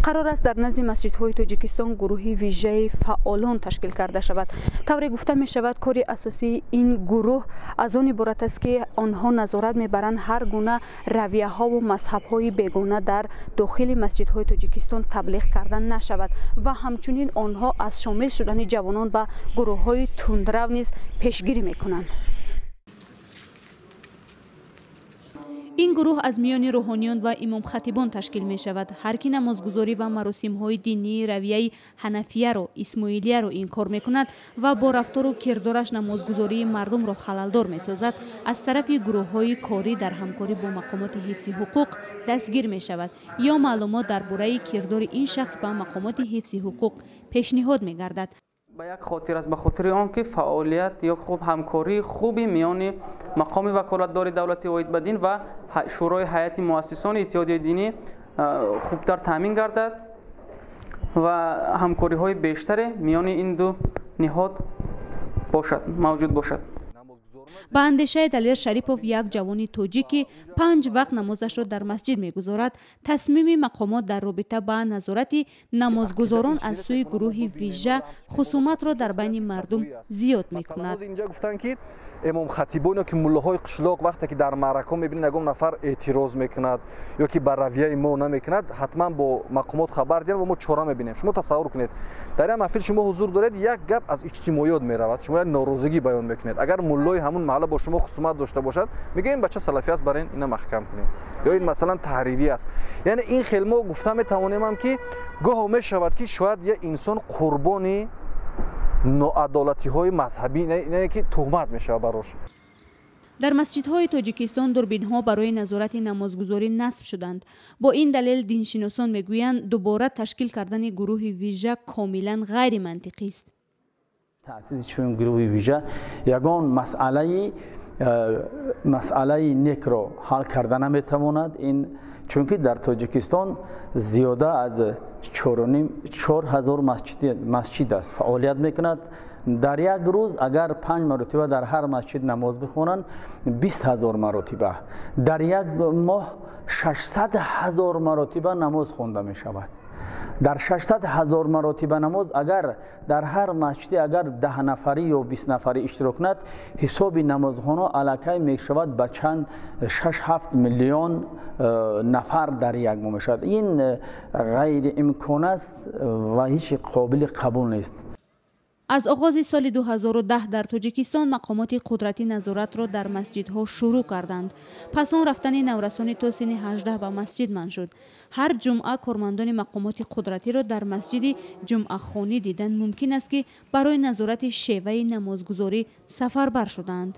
قرار است در نزد مسجدهای تاجیکستان گروهی ویژه فعالان تشکیل کرده شود. طوری گفته می شود کار اساسی این گروه از آن عبارت است که آنها نظارت میبرند هر گونه رویه ها و مذهب های بیگانه در داخل مسجدهای تاجیکستان تبلیغ کردن نشود و همچنین آنها از شامل شدن جوانان به گروه های تندرو نیز پیشگیری میکنند. این گروه از میان روحانیان و امام خطیبان تشکیل می شود. هر کی نمازگزاری و مراسم های دینی رویه حنفیه رو اسماعیلیه رو انکار می کند و با رفتار و کردارش نمازگزاری مردم را خللدار می سازد، از طرف گروه های کاری در همکاری با مقامات حفظ حقوق دستگیر می شود یا معلومات درباره کردار این شخص با مقامات حفظ حقوق پیشنهاد می گردد. با یک خاطر است، به خاطر آنکه فعالیت یا خوب همکاری خوبی میان مقام وکالتدار دولتی عاید به دین و شورای هیئت مؤسسان اتحادیه دینی خوبتر تامین گردد و همکاری های بیشتر میان این دو نهاد موجود باشد. با اندیشه دلیر شریپوف، یک جوان تاجیکی 5 وقت نمازش را در مسجد میگذارد، تصمیم مقامات در رابطه با نظارت نمازگزاران از سوی گروه ویژه خصومت را در بین مردم زیاد میکند. اینجا گفتن که امام خطیبان که ملاهای قشلاق وقتی که در معرکه میبینید یگام نفر اعتراض میکند یا که بر رویه ما نمیکند، حتما با مقامات خبر دید و ما چاره میبینیم. شما تصور کنید در این محفل شما حضور دارید، یک گپ از اجتماعیات میرود، شما ناراضگی بیان میکنید. اگر ملای همون محله با شما خصومت داشته باشد، میگه این بچه سلفی است، برای اینا محکم کنیم، یا این مثلا تحریری است. یعنی این خیلی ما گفتم میتوانیم هم که گاه میشود که شاید یه انسان قربانی ناعدالتی های مذهبی نه که تهمت میشه براش. در مسجدهای تاجیکستان دوربین ها برای نظارت نمازگزاری نصب شدند. با این دلیل دینشناسان میگویند دوباره تشکیل کردن گروه ویژه کاملا غیر منطقی است. تأسیس چون گروه ویژه یگان مسئله نیک را حل کردن نمیتواند. این چون که در تاجیکستان زیاده از 4000 مسجد است فعالیت میکند. در یک روز اگر 5 مرتبه در هر مسجد نماز بخوانند 20,000 مرتبه، در یک ماه 600,000 مرتبه نماز خوانده می شود. در 600,000 مرتبه نماز اگر در هر مسجد اگر 10 نفری یا 20 نفری اشتراک کند، حساب نمازخوانان الکی می شود به چند 6-7 میلیون نفر در یک ماه می شود. این غیر امکان است و هیچ قابل قبول نیست. از آغاز سال 2010 در تاجیکستان مقامات قدرتی نظارت را در مسجدها شروع کردند. پس آن رفتن نورسان تا سن 18 به مسجد منع شد. هر جمعه کارمندان مقامات قدرتی را در مسجد جمعه خانی دیدن ممکن است که برای نظارت شیوه نمازگزاری سفربر شدند.